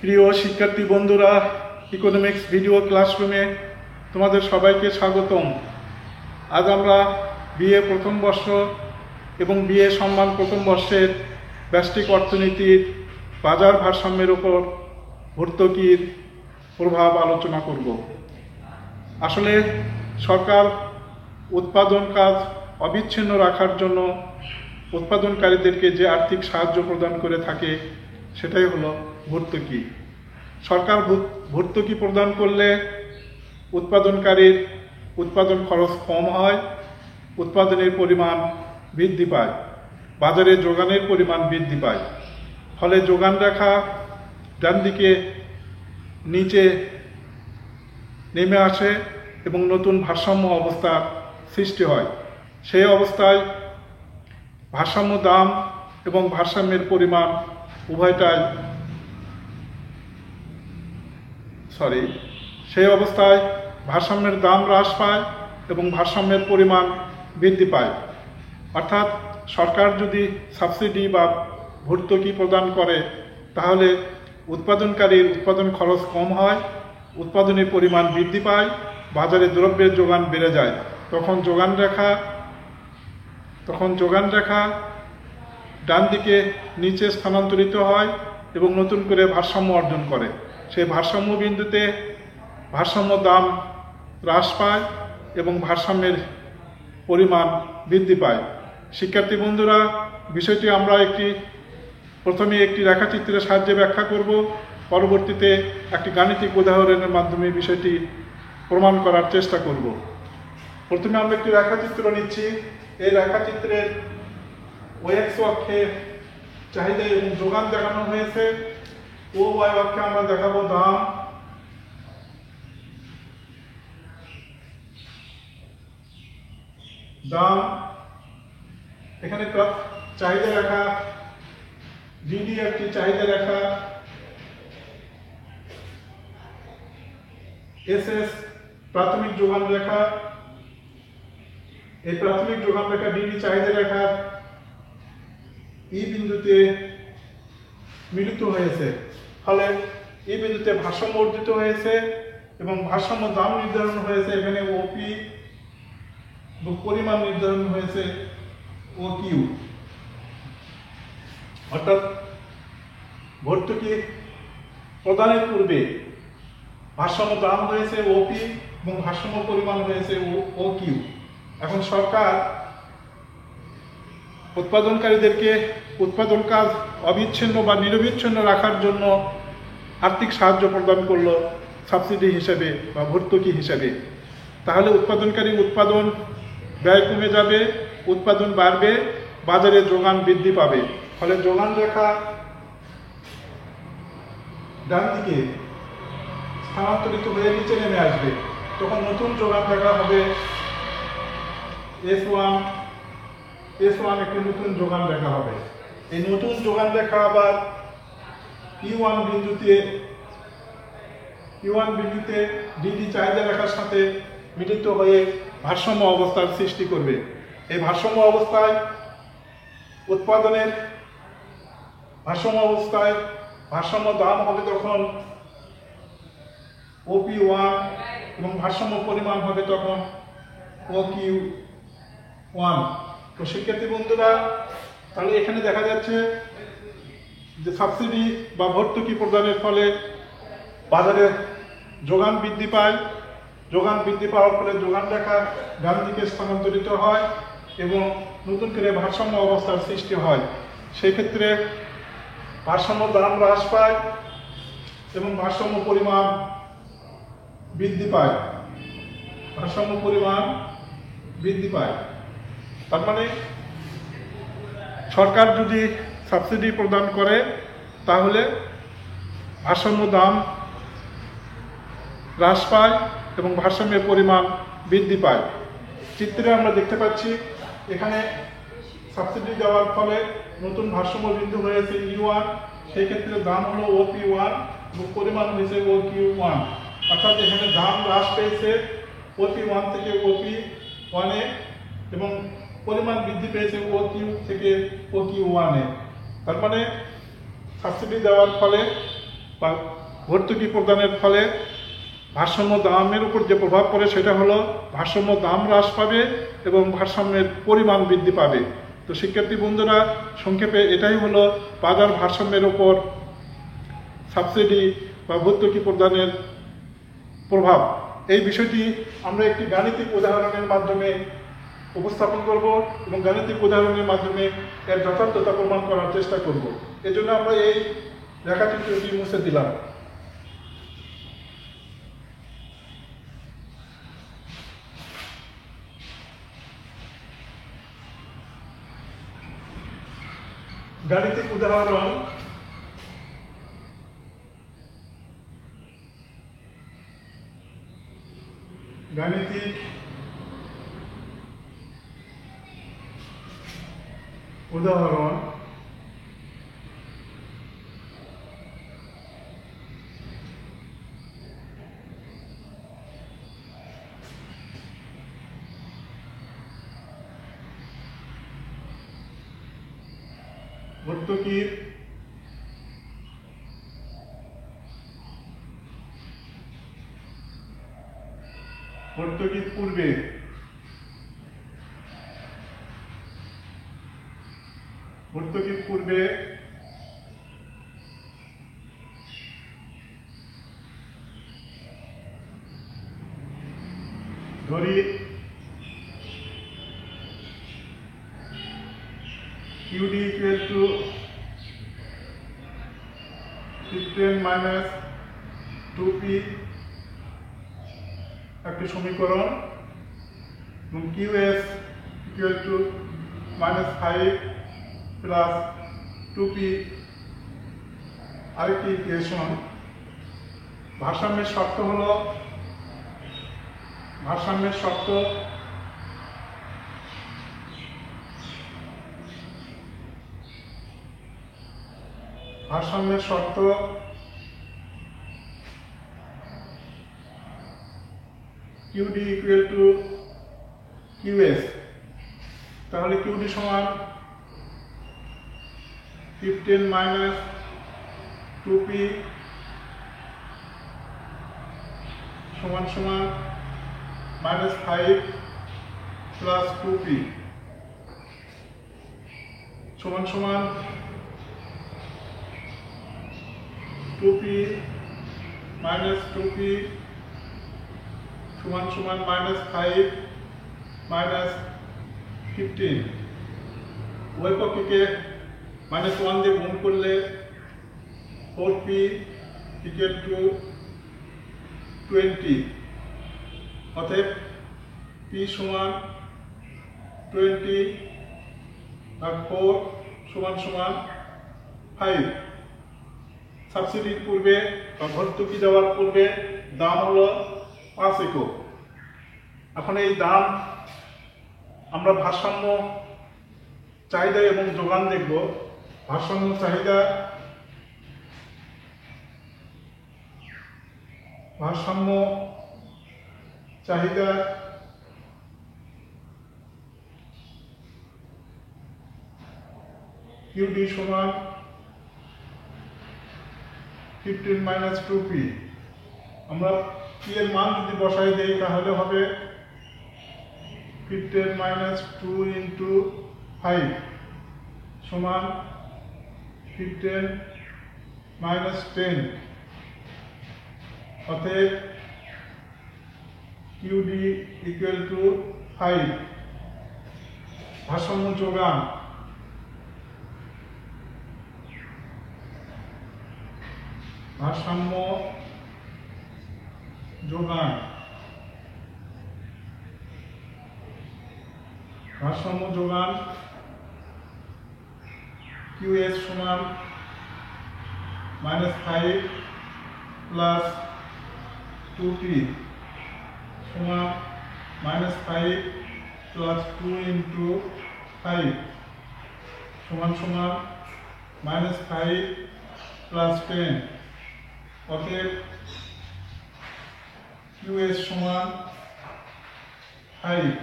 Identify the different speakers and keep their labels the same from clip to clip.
Speaker 1: প্রিয় শিক্ষার্থী বন্ধুরা, ইকোনমিক্স ভিডিও ক্লাসরুমে তোমাদের সবাইকে স্বাগতম। আজ আমরা বিএ প্রথম বর্ষ এবং বিএ সম্মান প্রথম বর্ষের ব্যষ্টিক অর্থনীতির বাজার ভারসাম্যের উপর ভর্তুকির প্রভাব আলোচনা করব। আসলে সরকার উৎপাদন কাজ অবিচ্ছিন্ন রাখার জন্য উৎপাদনকারীদেরকে যে আর্থিক সাহায্য প্রদান করে থাকে সেটাই হলো ভর্তুকি। সরকার ভর্তুকি প্রদান করলে উৎপাদনকারীর উৎপাদন খরচ কম হয়, উৎপাদনের পরিমাণ বৃদ্ধি পায়, বাজারে যোগানের পরিমাণ বৃদ্ধি পায়। ফলে যোগান রেখা ডান দিকে নিচে নেমে আসে এবং নতুন ভারসাম্য অবস্থার সৃষ্টি হয়। সেই অবস্থায় ভারসাম্য দাম এবং ভারসাম্যের পরিমাণ সেই অবস্থায় ভারসাম্যের দাম হ্রাস পায় এবং ভারসাম্যের পরিমাণ বৃদ্ধি পায়। অর্থাৎ সরকার যদি সাবসিডি বা ভর্তুকি প্রদান করে তাহলে উৎপাদনকারীর উৎপাদন খরচ কম হয়, উৎপাদনের পরিমাণ বৃদ্ধি পায়, বাজারে দ্রব্যের যোগান বেড়ে যায়। তখন যোগান রেখা ডান দিকে নিচে স্থানান্তরিত হয় এবং নতুন করে ভারসাম্য অর্জন করে। সেই ভারসাম্য বিন্দুতে ভারসাম্য দাম হ্রাস পায় এবং ভারসাম্যের পরিমাণ বৃদ্ধি পায়। শিক্ষার্থী বন্ধুরা, বিষয়টি আমরা প্রথমে একটি রেখাচিত্রের সাহায্যে ব্যাখ্যা করব, পরবর্তীতে একটি গাণিতিক উদাহরণের মাধ্যমে বিষয়টি প্রমাণ করার চেষ্টা করব। প্রথমে আমরা একটি রেখাচিত্র নিচ্ছি। এই রেখাচিত্রের x অক্ষে চাহিদা এবং যোগান দেখানো হয়েছে, ও y অক্ষে আমরা দেখাবো দাম। এখানে চাহিদা রেখা ডিডি একটি চাহিদা রেখা, এসএস প্রাথমিক যোগান রেখা। এই প্রাথমিক যোগান রেখা ডিডি চাহিদা রেখা ই বিন্দুতে মিলিত হয়েছে। ফলে এই বিন্দুতে ভারসাম্য অর্জিত হয়েছে এবং ভারসাম্য দাম নির্ধারণ হয়েছে। এখানে ওপি পরিমাণ নির্ধারণ হয়েছে ও কিউ। অর্থাৎ ভর্তুকি প্রদানের পূর্বে ভারসাম্য দাম হয়েছে ওপি এবং ভারসাম্য পরিমাণ হয়েছে ও কিউ। এখন সরকার উৎপাদনকারীদেরকে উৎপাদন কাজ অবিচ্ছিন্ন বা নিরবিচ্ছিন্ন রাখার জন্য আর্থিক সাহায্য প্রদান করলো সাবসিডি হিসেবে বা ভর্তুকি হিসেবে। তাহলে উৎপাদনকারী উৎপাদন ব্যয় কমে যাবে, উৎপাদন বাড়বে, বাজারে যোগান বৃদ্ধি পাবে। ফলে যোগান রেখা ডান দিকে স্থানান্তরিত হয়ে নিচে নেমে আসবে। তখন নতুন যোগান রেখা হবে S1 একটি নতুন যোগান রেখা হবে। এই নতুন যোগান রেখা আবার P1 বিন্দুতে ডিডি চাহিদা রেখার সাথে মিলিত হয়ে ভারসাম্য অবস্থার সৃষ্টি করবে। এই ভারসাম্য অবস্থায় ভারসাম্য দাম হবে তখন OP1 এবং ভারসাম্য পরিমাণ হবে তখন OQ1। তো শিক্ষার্থী বন্ধুরা, তাহলে এখানে দেখা যাচ্ছে যে সাবসিডি বা ভর্তুকি প্রদানের ফলে বাজারে যোগান বৃদ্ধি পায়। যোগান বৃদ্ধি পাওয়ার ফলে যোগান রেখা ডান দিকে স্থানান্তরিত হয় এবং নতুন করে ভারসাম্য অবস্থার সৃষ্টি হয়। সেই ক্ষেত্রে ভারসাম্য দাম হ্রাস পায় এবং ভারসাম্য পরিমাণ বৃদ্ধি পায়। তার মানে সরকার যদি সাবসিডি প্রদান করে তাহলে ভারসাম্য দাম হ্রাস পায় এবং ভারসাম্যের পরিমাণ বৃদ্ধি পায়। চিত্রে আমরা দেখতে পাচ্ছি এখানে সাবসিডি দেওয়ার ফলে নতুন ভারসাম্য বিন্দু হয়েছে E1, সেই ক্ষেত্রে দাম হলো OP1 এবং পরিমাণ হয়েছে OQ1। অর্থাৎ এখানে দাম হ্রাস পেয়েছে OP1 থেকে OP1 এবং পরিমাণ বৃদ্ধি পেয়েছে OQ থেকে OQ1। তার মানে সাবসিডি দেওয়ার ফলে বা ভর্তুকি প্রদানের ফলে ভারসাম্য দামের উপর যে প্রভাব পড়ে সেটা হলো ভারসাম্য দাম হ্রাস পাবে এবং ভারসাম্যের পরিমাণ বৃদ্ধি পাবে। তো শিক্ষার্থী বন্ধুরা, সংক্ষেপে এটাই হলো বাজার ভারসাম্যের উপর সাবসিডি বা ভর্তুকি প্রদানের প্রভাব। এই বিষয়টি আমরা একটি গাণিতিক উদাহরণের মাধ্যমে উপস্থাপন করব এবং গাণিতিক উদাহরণের মাধ্যমে এর যথার্থতা প্রমাণ করার চেষ্টা করব। এজন্য আমরা এই রেখাচিত্রটি মুছে দিলাম। গাণিতিক উদাহরণ গাণিতিক উদাহরণ ভর্তুকির পূর্বে ধরি QD equal to 15 minus 2P একটি সমীকরণ এবং QS equal to minus 5 plus 2P আরেকটি ইকুয়েশন। ভারসাম্যের শর্ত হলো ভারসাম্যের শর্ত QD equal to QS। তাহলে QD সমান 15 minus 2P সমান সমান minus 5 plus 2P সমান সমান 2P minus 2P সমান সমান minus 5 minus 15। উভয় পক্ষকে -1 দিয়ে গুণ করলে 4P equal to 20। অতএব P সমান 20 আর 4 সমান সমান 5। সাবসিডির পূর্বে বা ভর্তুকি দেওয়ার পূর্বে দাম হলো 5 একক। এখন এই দাম আমরা ভারসাম্য চাহিদা এবং যোগান দেখব। ভারসাম্য চাহিদা QD সমান 15 minus 2P। আমরা P এর মান যদি বসাই দেই তাহলে হবে 15 minus 2 into 5 সমান 15 minus 10। অতএব QD equal to 5। ভারসাম্য যোগান QS সমান -5 plus 2P সমান -5 plus 2 into 5 সমান সমান -5 plus 10। অতএব QS সমান 5,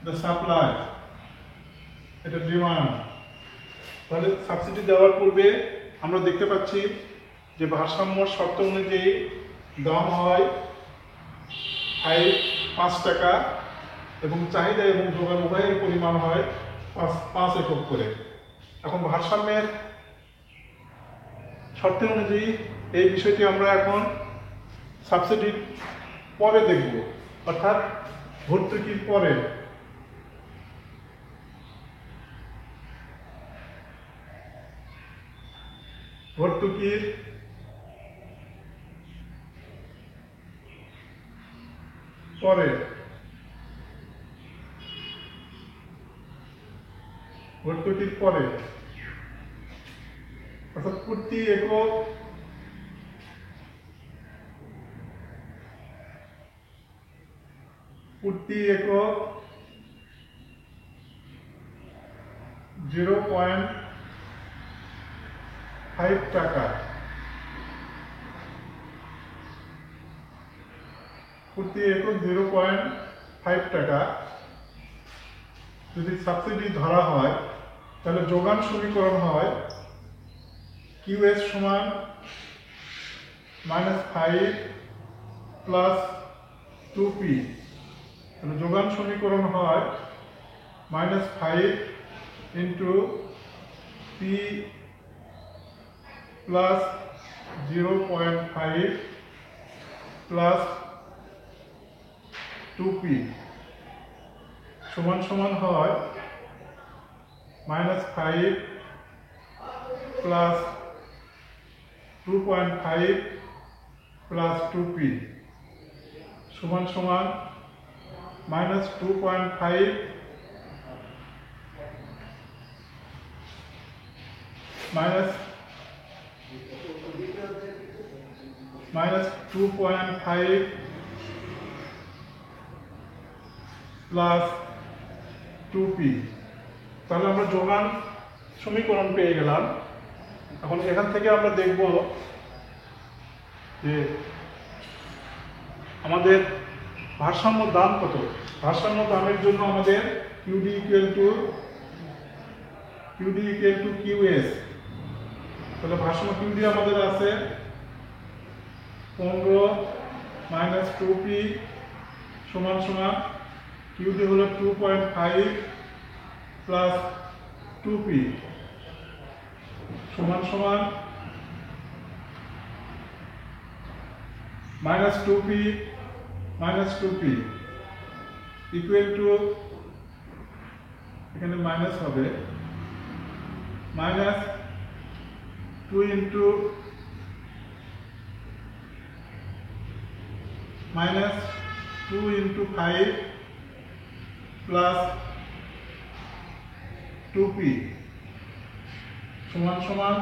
Speaker 1: the supply, এটা ডিমান্ড। তাহলে সাবসিডি দেওয়ার পূর্বে আমরা দেখতে পাচ্ছি যে ভারসাম্য শর্ত অনুযায়ী দাম হয় 5 টাকা এবং চাহিদা এবং যোগান উভয়ের পরিমাণ হয় 5 একক করে। এখন ভারসাম্যের শর্ত অনুযায়ী এই বিষয়টি আমরা এখন সাবসিডির পরে দেখব, অর্থাৎ ভর্তুকির পরে। ভর্তুকির পরে অর্থাৎ প্রতি একক প্রতি একক 0.5 টাকা, প্রতি একক 0.5 টাকা যদি সাবসিডি ধরা হয়, তাহলে যোগান সমীকরণ হয় QS সমান -5 প্লাস 2P। তাহলে যোগান সমীকরণ হয় -5 into P plus 0.5 plus 2P সমান সমান হয় -5 প্লাস 2.5 প্লাস 2P সমান সমান -2.5 প্লাস 2P। তাহলে আমরা যোগান সমীকরণ পেয়ে গেলাম। এখন এখান থেকে আমরা দেখব যে আমাদের ভারসাম্য দাম কত। ভারসাম্য দামের জন্য আমাদের QD ইকুয়াল টু QS। তাহলে ভারসাম্য QD আমাদের আছে 15 মাইনাস 2P সমান সমান QD হলো 2.5 প্লাস 2P সমান সমান -2P ইকুয়াল টু, এখানে মাইনাস হবে -2 ইন্টু -2 × 5 প্লাস 2P সমান সমান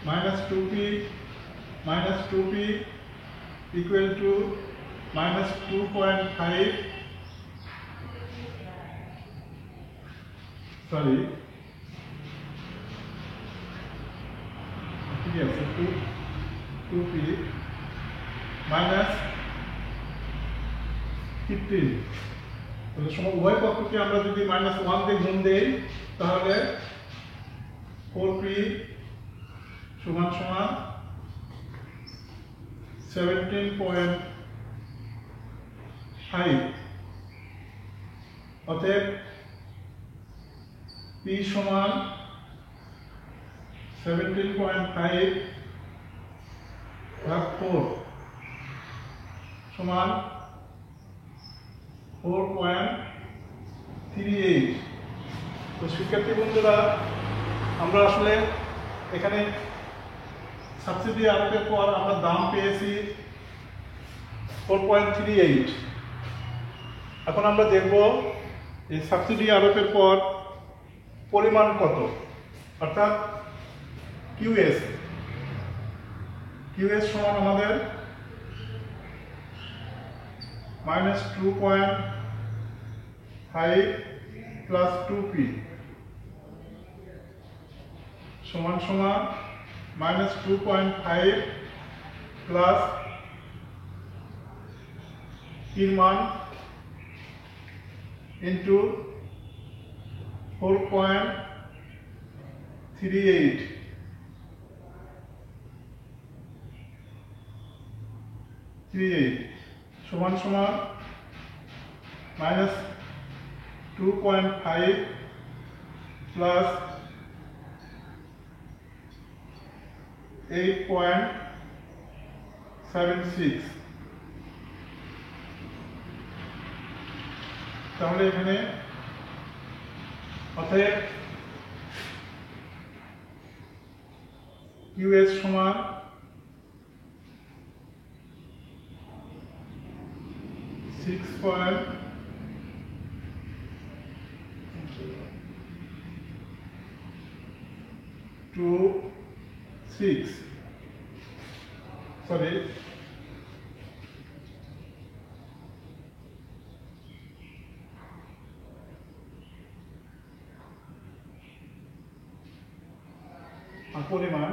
Speaker 1: -2P ইকুয়াল টু -2.5 সরি ঠিক আছে 2P -15। তাহলে সময় উভয় পক্ষকে আমরা যদি -1 দিয়ে গুণ দেই, তাহলে 4P সমান সমান 17.5। অতএব P সমান 17.5 ভাগ 4 সমান 4.38। তো শিক্ষার্থী বন্ধুরা, আমরা আসলে এখানে সাবসিডি আরোপের পর আমরা দাম পেয়েছি 4.38। এখন আমরা দেখব এই সাবসিডি আরোপের পর পরিমাণ কত, অর্থাৎ QS সমান আমাদের -2.5 প্লাস 2P সমান সমান -2.5 প্লাস এর মান ইন্টু 4.38 38 সমান সমান -2.5 প্লাস 8.76। তাহলে এখানে অতএব QS সমান 6.26 sorry পরিমাণ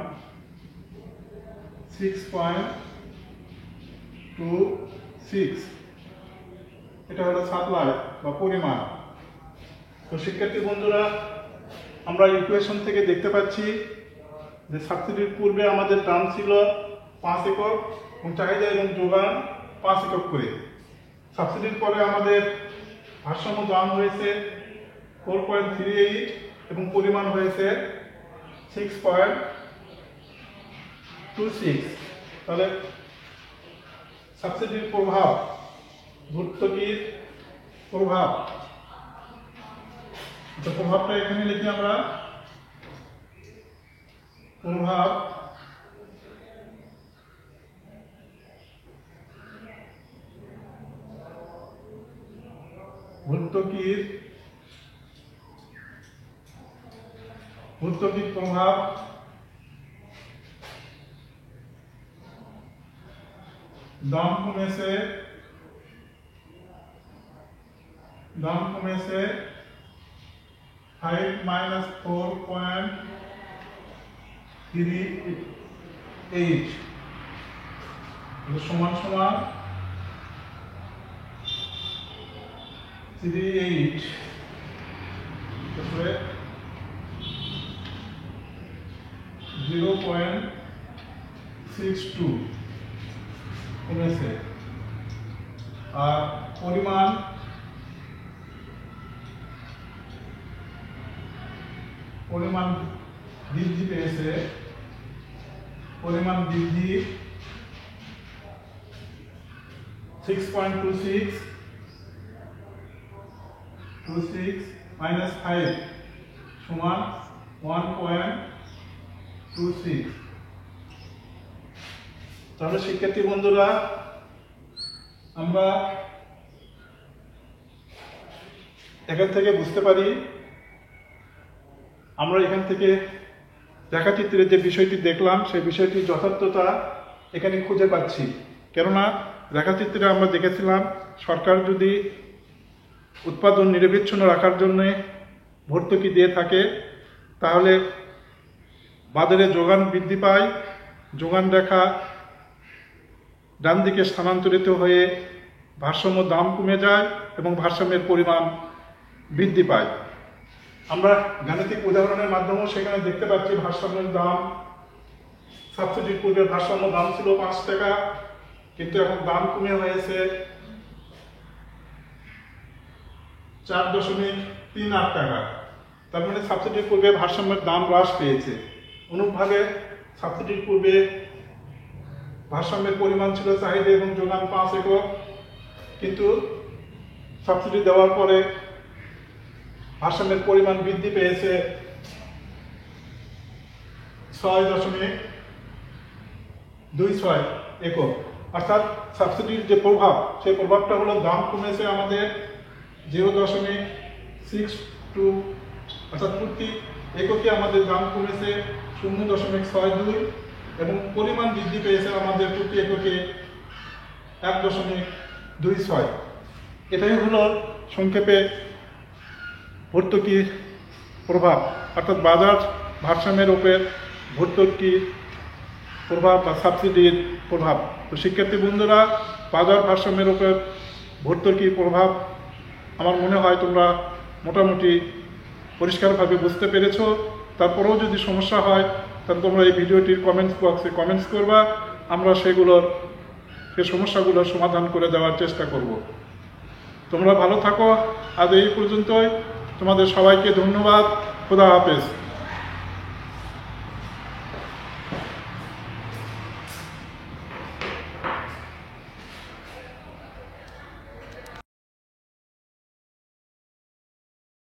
Speaker 1: 6.26, এটা হলো সাপ্লাই বা পরিমাণ। তো শিক্ষার্থী বন্ধুরা, আমরা ইকুয়েশন থেকে দেখতে পাচ্ছি যে সাবসিডির পূর্বে আমাদের দাম ছিল 5 একক এবং চাহিদা এবং যোগান 5 একক করে। সাবসিডির পরে আমাদের ভারসাম্য দাম হয়েছে 4.38 এবং পরিমাণ হয়েছে 6.26। তাহলে সাবসিডির প্রভাব, ভর্তুকির প্রভাব, প্রভাবটা এখানে লিখি আমরা। প্রভাব ভর্তুকির প্রভাব দাম কমেছে 5-4.38 সমান সমান 38 তারপরে 0.62 কমেছে। আর পরিমাণ বৃদ্ধি পেয়েছে, পরিমাণ বৃদ্ধি 6.26 -5 সমান 1.26। তাহলে শিক্ষার্থী বন্ধুরা, আমরা এখান থেকে বুঝতে পারি, আমরা এখান থেকে রেখাচিত্রের যে বিষয়টি দেখলাম সেই বিষয়টির যথার্থতা এখানে খুঁজে পাচ্ছি। কেননা রেখাচিত্রে আমরা দেখেছিলাম সরকার যদি উৎপাদন নিরবিচ্ছিন্ন রাখার জন্য ভর্তুকি দিয়ে থাকে তাহলে বাজারে যোগান বৃদ্ধি পায়, যোগান রেখা ডান দিকে স্থানান্তরিত হয়ে ভারসাম্য দাম কমে যায় এবং ভারসাম্যের পরিমাণ বৃদ্ধি পায়। আমরা গাণিতিক উদাহরণের মাধ্যমেও সেখানে দেখতে পাচ্ছি ভারসাম্যের দাম, সাবসিডির পূর্বে ভারসাম্য দাম ছিল 5 টাকা, কিন্তু এখন দাম কমে হয়েছে 4.38 টাকা। তার মানে সাবসিডির পূর্বে ভারসাম্যের দাম হ্রাস পেয়েছে। অনুরূপভাবে সাবসিডির পূর্বে ভারসাম্যের পরিমাণ ছিল চাহিদা এবং যোগান 5 একক, কিন্তু সাবসিডি দেওয়ার পরে ভারসাম্যের পরিমাণ বৃদ্ধি পেয়েছে 6.26 একক। অর্থাৎ সাবসিডির যে প্রভাব, সেই প্রভাবটা হলো দাম কমেছে আমাদের 0.62, অর্থাৎ প্রতি এককে আমাদের দাম কমেছে 0.62 এবং পরিমাণ বৃদ্ধি পেয়েছে আমাদের প্রতি এককে 1.26। এটাই হলো সংক্ষেপে ভর্তুকির প্রভাব, অর্থাৎ বাজার ভারসাম্যের উপর ভর্তুকির প্রভাব বা সাবসিডির প্রভাব। তো শিক্ষার্থী বন্ধুরা, বাজার ভারসাম্যের উপর ভর্তুকির প্রভাব আমার মনে হয় তোমরা মোটামুটি পরিষ্কারভাবে বুঝতে পেরেছো। তারপরেও যদি সমস্যা হয় তাহলে তোমরা এই ভিডিওটির কমেন্টস বক্সে কমেন্টস করবা, আমরা সেগুলোর সে সমস্যাগুলো সমাধান করে দেওয়ার চেষ্টা করব। তোমরা ভালো থাকো। আজ এই পর্যন্তই। তোমাদের সবাইকে ধন্যবাদ। খোদা হাফেজ।